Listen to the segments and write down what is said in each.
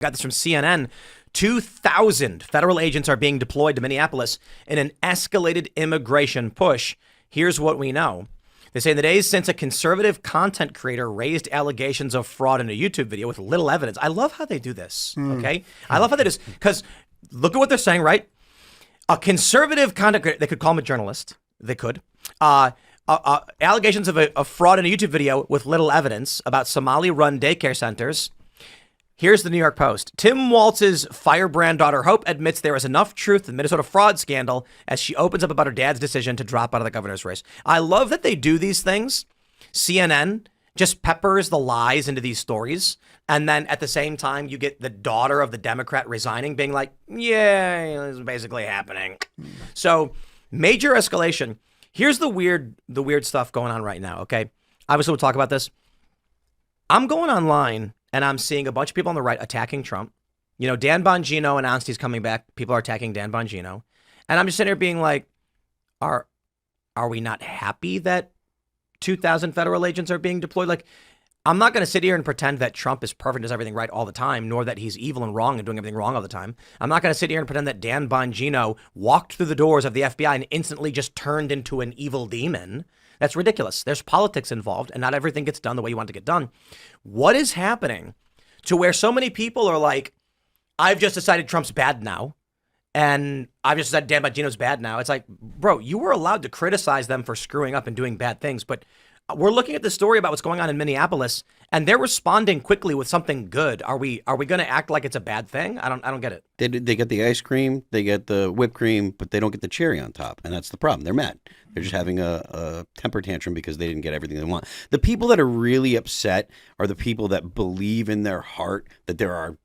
Got this from CNN. 2,000 federal agents are being deployed to Minneapolis in an escalated immigration push. Here's what we know. They say in the days since a conservative content creator raised allegations of fraud in a YouTube video with little evidence. I love how they do this, okay? I love how they do this, because look at what they're saying, right? A conservative content creator, they could call him a journalist. They could. Allegations of fraud in a YouTube video with little evidence about Somali-run daycare centers. Here's the New York Post. Tim Walz's firebrand daughter Hope admits there is enough truth in the Minnesota fraud scandal as she opens up about her dad's decision to drop out of the governor's race. I love that they do these things. CNN just peppers the lies into these stories. And then at the same time, you get the daughter of the Democrat resigning, being like, yeah, this is basically happening. So major escalation. Here's the weird stuff going on right now, okay? Obviously, we'll talk about this. I'm going online and I'm seeing a bunch of people on the right attacking Trump. You know, Dan Bongino announced he's coming back. People are attacking Dan Bongino. And I'm just sitting here being like, are we not happy that 2,000 federal agents are being deployed? Like, I'm not going to sit here and pretend that Trump is perfect and does everything right all the time, nor that he's evil and wrong and doing everything wrong all the time. I'm not going to sit here and pretend that Dan Bongino walked through the doors of the FBI and instantly just turned into an evil demon. That's ridiculous. There's politics involved, and not everything gets done the way you want to get done. What is happening to where so many people are like, I've just decided Trump's bad now, and I've just decided Dan Bongino's bad now. It's like, bro, you were allowed to criticize them for screwing up and doing bad things, but we're looking at the story about what's going on in Minneapolis, and they're responding quickly with something good. Are we going to act like it's a bad thing? I don't get it. They get the ice cream, they get the whipped cream, but they don't get the cherry on top, and that's the problem. They're mad. They're just having a temper tantrum because they didn't get everything they want. The people that are really upset are the people that believe in their heart that there are,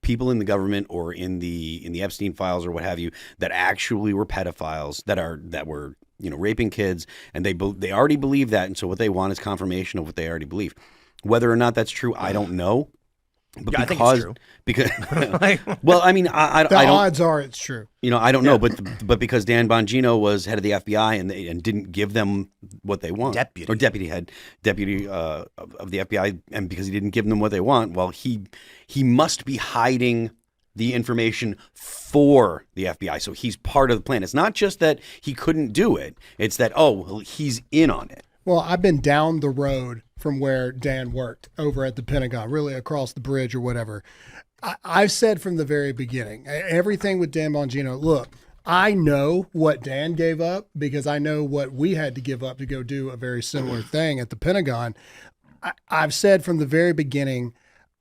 people in the government or in the Epstein files or what have you that actually were pedophiles that were raping kids, and they already believe that, and so what they want is confirmation of what they already believe. Whether or not that's true, I don't know. But yeah, I think it's true. Because, well, I mean, I don't. The odds are it's true. I don't know, but because Dan Bongino was head of the FBI and didn't give them what they want, deputy of the FBI, and because he didn't give them what they want, well, he must be hiding the information for the FBI. So he's part of the plan. It's not just that he couldn't do it. It's that, he's in on it. Well, I've been down the road from where Dan worked over at the Pentagon, really across the bridge or whatever. I've said from the very beginning, everything with Dan Bongino, look, I know what Dan gave up because I know what we had to give up to go do a very similar thing at the Pentagon. I've said from the very beginning,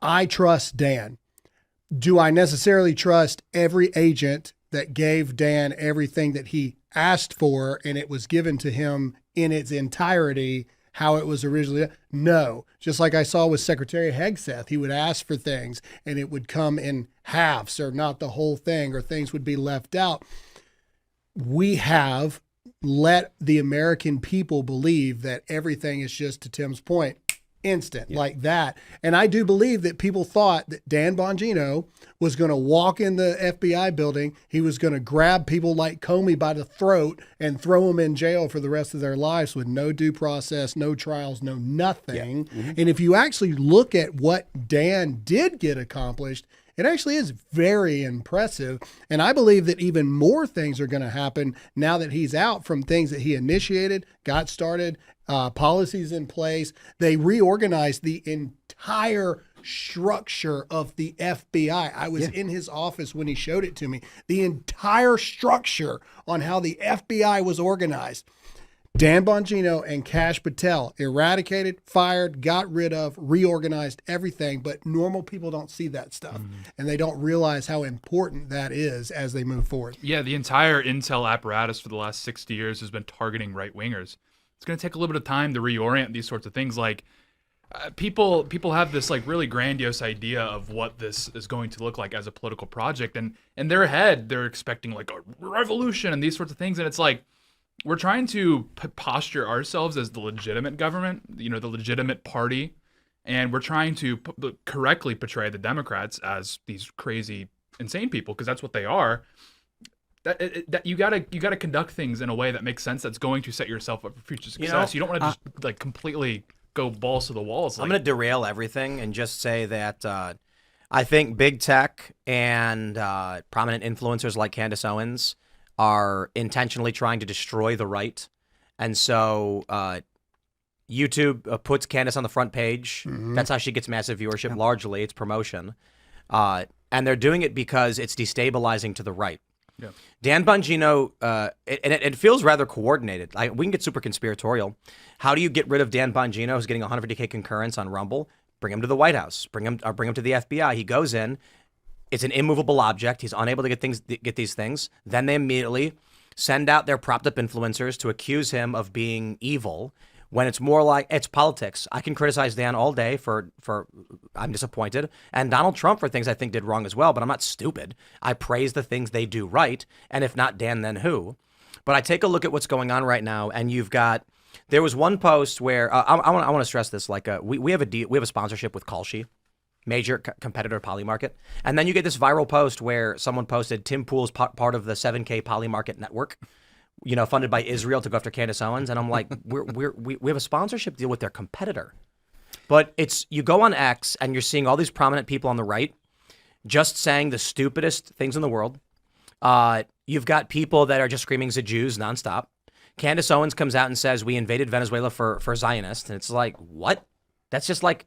I trust Dan. Do I necessarily trust every agent that gave Dan everything that he asked for and it was given to him in its entirety how it was originally? No. Just like I saw with Secretary Hegseth, he would ask for things and it would come in halves or not the whole thing, or things would be left out. We have let the American people believe that everything is just, to Tim's point, instant, like that. And I do believe that people thought that Dan Bongino was going to walk in the FBI building. He was going to grab people like Comey by the throat and throw them in jail for the rest of their lives with no due process, no trials, no nothing. Yeah. Mm-hmm. And if you actually look at what Dan did get accomplished, it actually is very impressive. And I believe that even more things are going to happen now that he's out, from things that he initiated, got started, policies in place. They reorganized the entire structure of the FBI. I was in his office when he showed it to me. The entire structure on how the FBI was organized. Dan Bongino and Kash Patel eradicated, fired, got rid of, reorganized everything, but normal people don't see that stuff, and they don't realize how important that is as they move forward. Yeah, the entire intel apparatus for the last 60 years has been targeting right-wingers. It's going to take a little bit of time to reorient these sorts of things. Like, people have this like really grandiose idea of what this is going to look like as a political project, and in their head, they're expecting like a revolution and these sorts of things, and it's like, we're trying to posture ourselves as the legitimate government, the legitimate party, and we're trying to correctly portray the Democrats as these crazy, insane people, because that's what they are. That you gotta conduct things in a way that makes sense. That's going to set yourself up for future success. You don't want to just like completely go balls to the walls. I'm going to derail everything and just say that I think big tech and prominent influencers like Candace Owens are intentionally trying to destroy the right. And so YouTube puts Candace on the front page. That's how she gets massive viewership. Largely, it's promotion. And they're doing it because it's destabilizing to the right. Yeah. Dan Bongino, it feels rather coordinated. We can get super conspiratorial. How do you get rid of Dan Bongino, who's getting 150K concurrence on Rumble? Bring him to the White House. Bring him to the FBI. He goes in. It's an immovable object. He's unable to get these things. Then they immediately send out their propped up influencers to accuse him of being evil. When it's more like it's politics. I can criticize Dan all day for I'm disappointed, and Donald Trump for things I think did wrong as well, but I'm not stupid. I praise the things they do right, and if not Dan, then who? But I take a look at what's going on right now, and there was one post where I want to stress this, like we have a sponsorship with Kalshi, major competitor Poly Market, and then you get this viral post where someone posted Tim Pool's part of the 7K Poly Market network, funded by Israel to go after Candace Owens. And I'm like, we have a sponsorship deal with their competitor. But you go on X and you're seeing all these prominent people on the right just saying the stupidest things in the world. You've got people that are just screaming the Jews nonstop. Candace Owens comes out and says, we invaded Venezuela for Zionists. And it's like, what? That's just like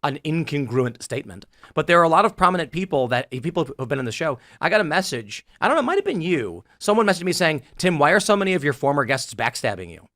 an incongruent statement. But there are a lot of prominent people who've been on the show. I got a message. I don't know, it might have been you. Someone messaged me saying, Tim, why are so many of your former guests backstabbing you?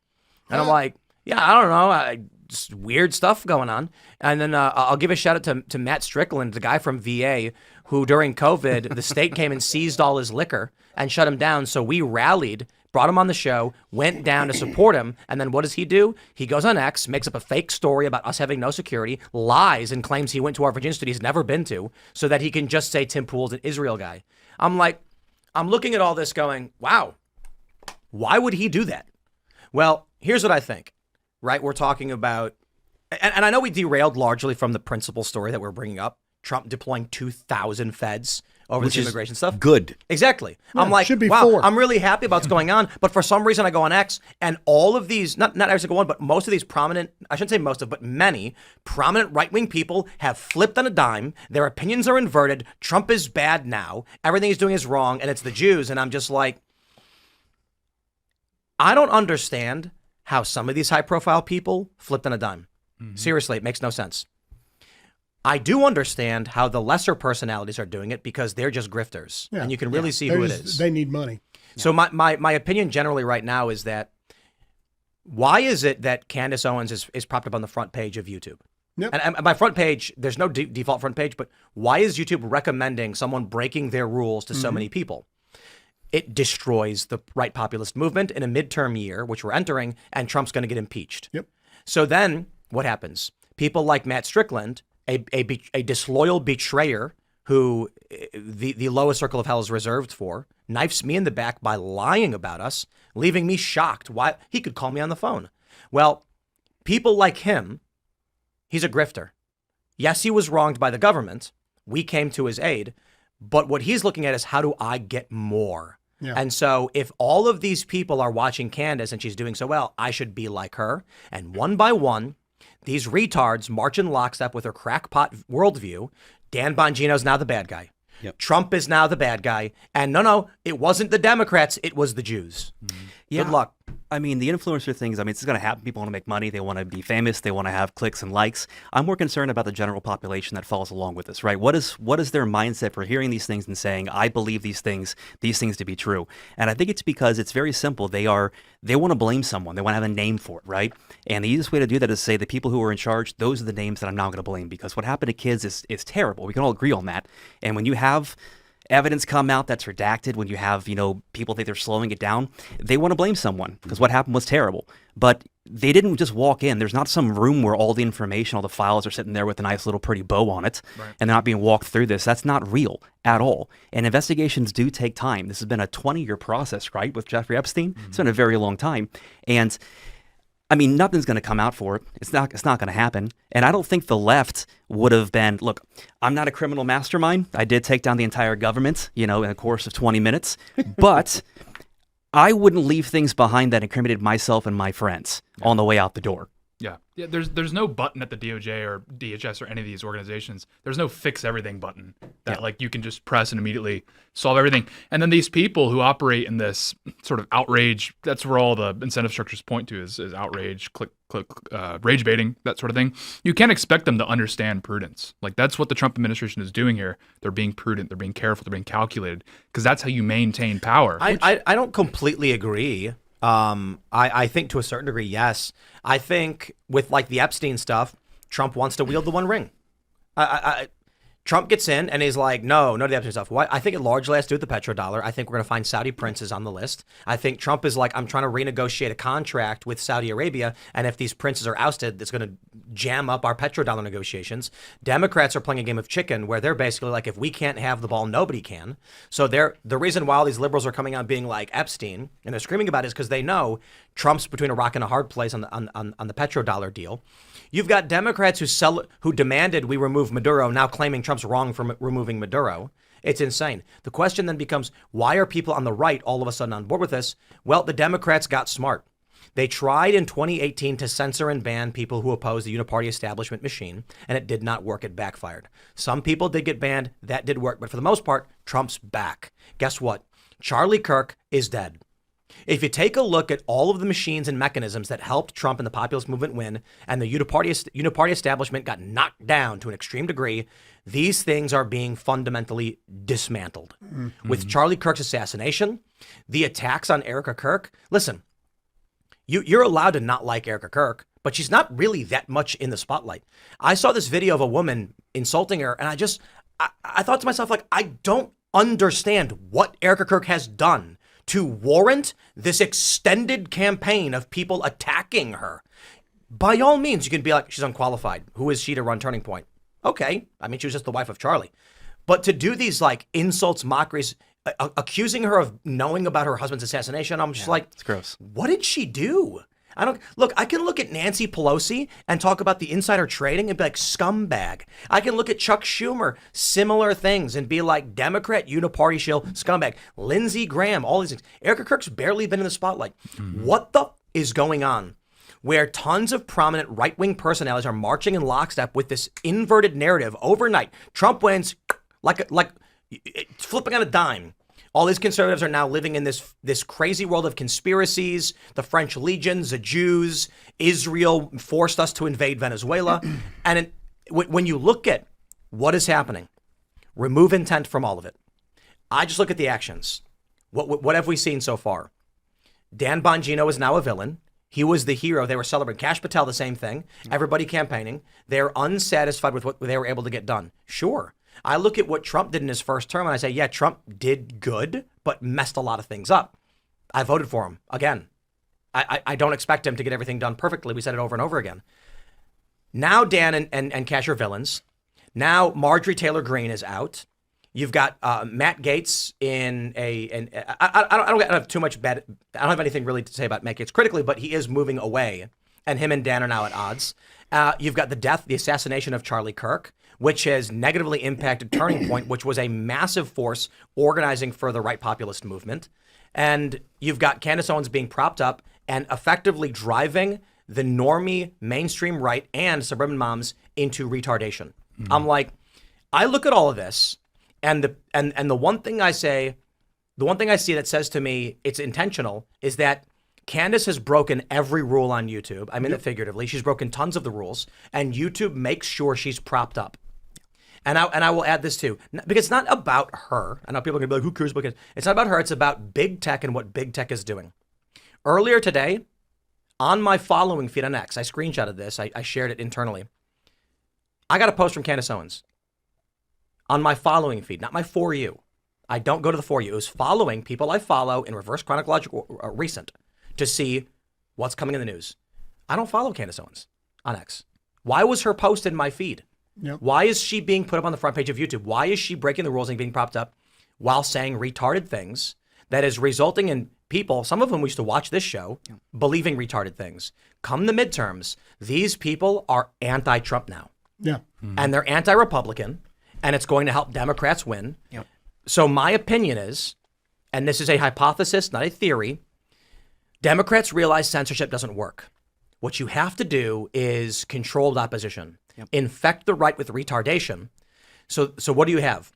And I'm like, yeah, I don't know. Just weird stuff going on. And then I'll give a shout out to Matt Strickland, the guy from VA, who during COVID, the state came and seized all his liquor and shut him down. So we rallied, brought him on the show, went down to support him, and then what does he do? He goes on X, makes up a fake story about us having no security, lies and claims he went to our Virginia studio he's never been to, so that he can just say Tim Pool's an Israel guy. I'm looking at all this going, wow, why would he do that? Well, here's what I think, right? We're talking about, and I know we derailed largely from the principal story that we're bringing up, Trump deploying 2,000 feds over this immigration stuff. Good. Exactly. Yeah, I'm like, should be wow, 4. I'm really happy about what's going on. But for some reason, I go on X and all of these, not every single one, but most of these prominent, I shouldn't say most of, but many prominent right-wing people have flipped on a dime. Their opinions are inverted. Trump is bad now. Everything he's doing is wrong. And it's the Jews. And I'm just like, I don't understand how some of these high-profile people flipped on a dime. Seriously, it makes no sense. I do understand how the lesser personalities are doing it because they're just grifters, and you can really see who it is. They need money. So my opinion generally right now is that why is it that Candace Owens is propped up on the front page of YouTube? Yep. And my front page, there's no default front page, but why is YouTube recommending someone breaking their rules to so many people? It destroys the right populist movement in a midterm year, which we're entering, and Trump's going to get impeached. Yep. So then what happens? People like Matt Strickland, a disloyal betrayer who the lowest circle of hell is reserved for, knifes me in the back by lying about us, leaving me shocked. Why? He could call me on the phone. Well, people like him, he's a grifter. Yes, he was wronged by the government. We came to his aid. But what he's looking at is how do I get more? Yeah. And so if all of these people are watching Candace and she's doing so well, I should be like her. And one by one, these retards march in lockstep with her crackpot worldview. Dan Bongino's now the bad guy. Yep. Trump is now the bad guy. And no, it wasn't the Democrats. It was the Jews. Good luck. I mean, the influencer things, I mean, it's going to happen. People want to make money. They want to be famous. They want to have clicks and likes. I'm more concerned about the general population that follows along with this, right? What is their mindset for hearing these things and saying, I believe these things to be true? And I think it's because it's very simple. They want to blame someone. They want to have a name for it, right? And the easiest way to do that is to say the people who are in charge, those are the names that I'm now going to blame, because what happened to kids is terrible. We can all agree on that. And when you have evidence come out that's redacted, when you have, people think they're slowing it down, they want to blame someone because what happened was terrible. But they didn't just walk in. There's not some room where all the information, all the files are sitting there with a nice little pretty bow on it, right, and they're not being walked through this. That's not real at all. And investigations do take time. This has been a 20-year process, right, with Jeffrey Epstein. It's been a very long time. And I mean, nothing's going to come out for it. It's not going to happen. And I don't think the left would have been, look, I'm not a criminal mastermind. I did take down the entire government, in the course of 20 minutes. But I wouldn't leave things behind that incriminated myself and my friends on the way out the door. Yeah. There's no button at the DOJ or DHS or any of these organizations. There's no fix everything button that like you can just press and immediately solve everything. And then these people who operate in this sort of outrage, that's where all the incentive structures point to is outrage, click, rage baiting, that sort of thing. You can't expect them to understand prudence. Like that's what the Trump administration is doing here. They're being prudent. They're being careful. They're being calculated because that's how you maintain power. I don't completely agree. I think to a certain degree, yes. I think with like the Epstein stuff, Trump wants to wield the one ring. Trump gets in and he's like, no to the Epstein stuff. What? I think it largely has to do with the petrodollar. I think we're going to find Saudi princes on the list. I think Trump is like, I'm trying to renegotiate a contract with Saudi Arabia. And if these princes are ousted, it's going to jam up our petrodollar negotiations. Democrats are playing a game of chicken where they're basically like, if we can't have the ball, nobody can. So the reason why all these liberals are coming out being like Epstein and they're screaming about it is because they know Trump's between a rock and a hard place on the petrodollar deal. You've got Democrats who demanded we remove Maduro now claiming Trump's wrong for removing Maduro. It's insane. The question then becomes, why are people on the right all of a sudden on board with this? Well, the Democrats got smart. They tried in 2018 to censor and ban people who oppose the uniparty establishment machine, and it did not work. It backfired. Some people did get banned. That did work. But for the most part, Trump's back. Guess what? Charlie Kirk is dead. If you take a look at all of the machines and mechanisms that helped Trump and the populist movement win, and the uniparty establishment got knocked down to an extreme degree, these things are being fundamentally dismantled. Mm-hmm. With Charlie Kirk's assassination, the attacks on Erica Kirk, listen, you're allowed to not like Erica Kirk, but she's not really that much in the spotlight. I saw this video of a woman insulting her, and I thought to myself, like, I don't understand what Erica Kirk has done to warrant this extended campaign of people attacking her. By all means, you can be like, she's unqualified. Who is she to run Turning Point? Okay. I mean, she was just the wife of Charlie. But to do these like insults, mockeries, accusing her of knowing about her husband's assassination, I'm just like, it's gross. What did she do? I can look at Nancy Pelosi and talk about the insider trading and be like scumbag. I can look at Chuck Schumer, similar things, and be like Democrat uniparty shill scumbag. Lindsey Graham, all these things. Erica Kirk's barely been in the spotlight. Mm-hmm. What the is going on where tons of prominent right-wing personalities are marching in lockstep with this inverted narrative overnight? Trump wins like flipping on a dime. All these conservatives are now living in this crazy world of conspiracies, the French legions, the Jews, Israel forced us to invade Venezuela. And when you look at what is happening, remove intent from all of it. I just look at the actions. What have we seen so far? Dan Bongino is now a villain. He was the hero. They were celebrating. Kash Patel, the same thing. Everybody campaigning. They're unsatisfied with what they were able to get done. Sure. I look at what Trump did in his first term and I say, yeah, Trump did good, but messed a lot of things up. I voted for him again. I don't expect him to get everything done perfectly. We said it over and over again. Now Dan and Kash are villains. Now Marjorie Taylor Greene is out. You've got Matt Gaetz I don't have too much bad. I don't have anything really to say about Matt Gaetz critically, but he is moving away, and him and Dan are now at odds. You've got the assassination of Charlie Kirk, which has negatively impacted Turning Point, which was a massive force organizing for the right populist movement. And you've got Candace Owens being propped up and effectively driving the normie mainstream right and suburban moms into retardation. Mm-hmm. I'm like, I look at all of this, and the one thing I see that says to me it's intentional is that Candace has broken every rule on YouTube. I mean it figuratively. She's broken tons of the rules, and YouTube makes sure she's propped up. And I will add this too, because it's not about her. I know people are going to be like, who cares about it? It's not about her. It's about big tech and what big tech is doing. Earlier today, on my following feed on X, I screenshotted this. I shared it internally. I got a post from Candace Owens on my following feed, not my For You. I don't go to the For You. It was following people I follow in reverse chronological recent to see what's coming in the news. I don't follow Candace Owens on X. Why was her post in my feed? Yep. Why is she being put up on the front page of YouTube? Why is she breaking the rules and being propped up while saying retarded things that is resulting in people, some of them used to watch this show, believing retarded things? Come the midterms, these people are anti-Trump now. Yeah. Mm-hmm. And they're anti-Republican, and it's going to help Democrats win. Yep. So my opinion is, and this is a hypothesis, not a theory, Democrats realize censorship doesn't work. What you have to do is controlled opposition, infect the right with retardation. So what do you have?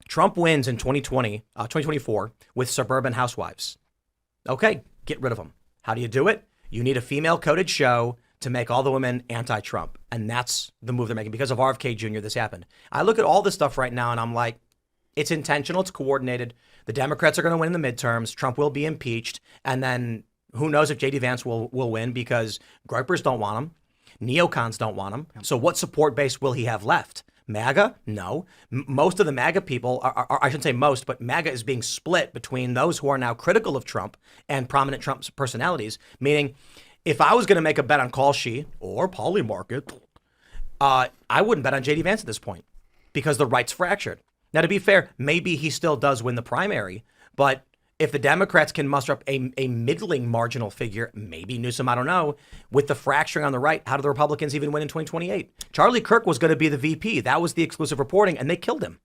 Trump wins in 2024 with suburban housewives. Okay, get rid of them. How do you do it? You need a female-coded show to make all the women anti-Trump. And that's the move they're making. Because of RFK Jr., this happened. I look at all this stuff right now and I'm like, it's intentional, it's coordinated. The Democrats are going to win in the midterms. Trump will be impeached. And then who knows if J.D. Vance will win, because Groypers don't want him. Neocons don't want him. So what support base will he have left? MAGA? No. Most of the MAGA people are, I shouldn't say most, but MAGA is being split between those who are now critical of Trump and prominent Trump personalities. Meaning, if I was going to make a bet on Kalshi or Polymarket, I wouldn't bet on J.D. Vance at this point because the right's fractured. Now, to be fair, maybe he still does win the primary, but if the Democrats can muster up a middling marginal figure, maybe Newsom, I don't know, with the fracturing on the right, how do the Republicans even win in 2028? Charlie Kirk was going to be the VP. That was the exclusive reporting, and they killed him.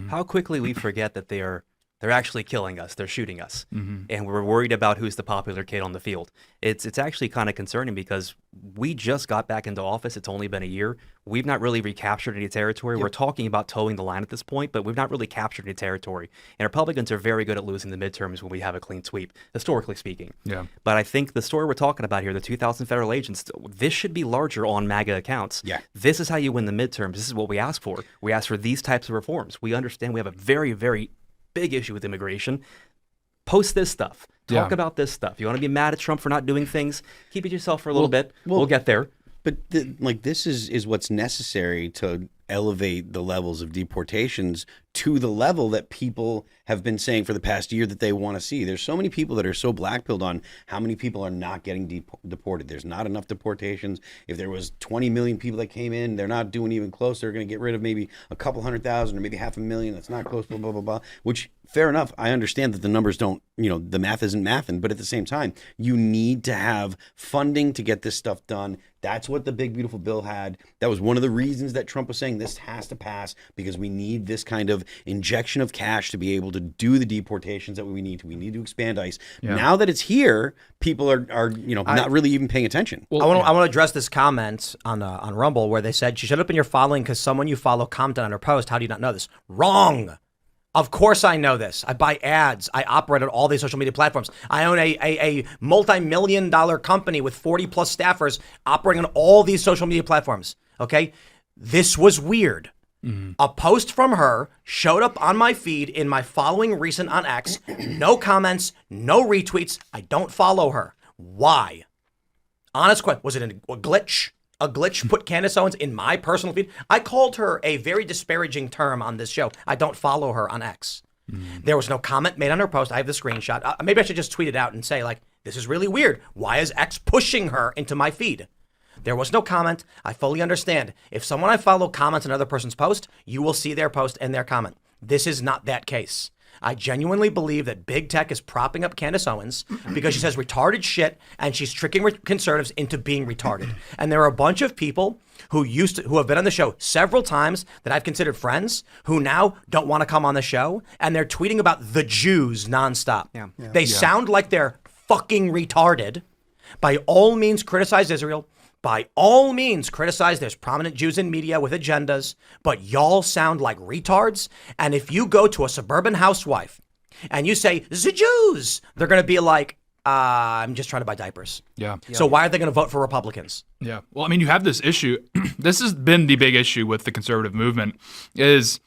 How quickly we forget that they're actually killing us. They're shooting us. And we're worried about who's the popular kid on the field. It's actually kind of concerning because we just got back into office. It's only been a year. We've not really recaptured any territory. We're talking about towing the line at this point, but we've not really captured any territory. And Republicans are very good at losing the midterms when we have a clean sweep, historically speaking. Yeah. But I think the story we're talking about here, the 2,000 federal agents, this should be larger on MAGA accounts. Yeah. This is how you win the midterms. This is what we ask for. We ask for these types of reforms. We understand we have a very, very big issue with immigration. Post this stuff. Talk about this stuff. You want to be mad at Trump for not doing things? Keep it to yourself for a little bit. We'll get there. But this is what's necessary to elevate the levels of deportations to the level that people have been saying for the past year that they want to see. There's so many people that are so blackpilled on how many people are not getting deported. There's not enough deportations. If there was 20 million people that came in, they're not doing even close. They're going to get rid of maybe a couple 100,000 or maybe 500,000. That's not close, blah, blah, blah, blah. Which, fair enough. I understand that the numbers don't, the math isn't mathing. But at the same time, you need to have funding to get this stuff done. That's what the big, beautiful bill had. That was one of the reasons that Trump was saying this has to pass, because we need this kind of injection of cash to be able to do the deportations that we need to. We need to expand ICE. Yeah. Now that it's here, people are not really even paying attention. Well, I want to address this comment on Rumble where they said she showed up in your following because someone you follow commented on her post. How do you not know this? Wrong. Of course I know this. I buy ads. I operate on all these social media platforms. I own a multi-million-dollar company with 40 plus staffers operating on all these social media platforms. Okay? This was weird. A post from her showed up on my feed in my following recent on X. No comments, no retweets. I don't follow her. Why? Honest question. Was it a glitch? A glitch put Candace Owens in my personal feed? I called her a very disparaging term on this show. I don't follow her on X. There was no comment made on her post. I have the screenshot. Maybe I should just tweet it out and say, this is really weird. Why is X pushing her into my feed? There was no comment. I fully understand. If someone I follow comments on another person's post, you will see their post and their comment. This is not that case. I genuinely believe that big tech is propping up Candace Owens because she says retarded shit and she's tricking conservatives into being retarded. And there are a bunch of people who have been on the show several times that I've considered friends who now don't want to come on the show, and they're tweeting about the Jews nonstop. They sound like they're fucking retarded. By all means, criticize Israel. By all means, criticize there's prominent Jews in media with agendas, but y'all sound like retards. And if you go to a suburban housewife and you say, the Jews, they're going to be like, I'm just trying to buy diapers. Yeah. So why are they going to vote for Republicans? Yeah. Well, I mean, you have this issue. This has been the big issue with the conservative movement is,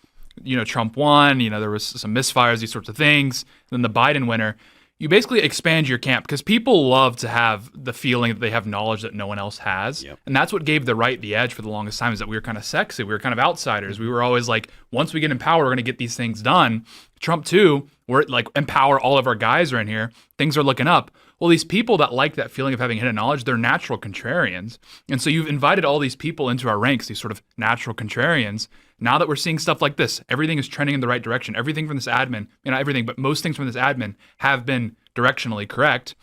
Trump won, there was some misfires, these sorts of things. Then the Biden winner. You basically expand your camp because people love to have the feeling that they have knowledge that no one else has. Yep. And that's what gave the right the edge for the longest time, is that we were kind of sexy. We were kind of outsiders. We were always like, once we get in power, we're going to get these things done. Trump too, we're like, empower all of our guys are in here. Things are looking up. Well, these people that like that feeling of having hidden knowledge, they're natural contrarians. And so you've invited all these people into our ranks, these sort of natural contrarians. Now that we're seeing stuff like this, everything is trending in the right direction. Everything from this admin, not everything, but most things from this admin have been directionally correct.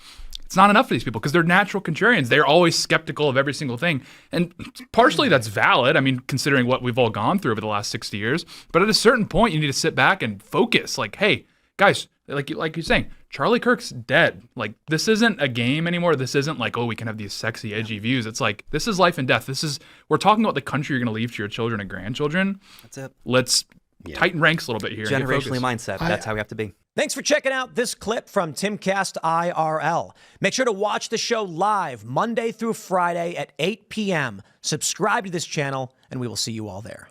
It's not enough for these people because they're natural contrarians. They're always skeptical of every single thing. And partially that's valid. I mean, considering what we've all gone through over the last 60 years. But at a certain point, you need to sit back and focus. Like, hey, guys, like you're saying, Charlie Kirk's dead. Like, this isn't a game anymore. This isn't like, oh, we can have these sexy, edgy views. It's like, this is life and death. We're talking about the country you're going to leave to your children and grandchildren. That's it. Let's tighten ranks a little bit here. Generationally mindset. That's how we have to be. Thanks for checking out this clip from Timcast IRL. Make sure to watch the show live Monday through Friday at 8 p.m. Subscribe to this channel, and we will see you all there.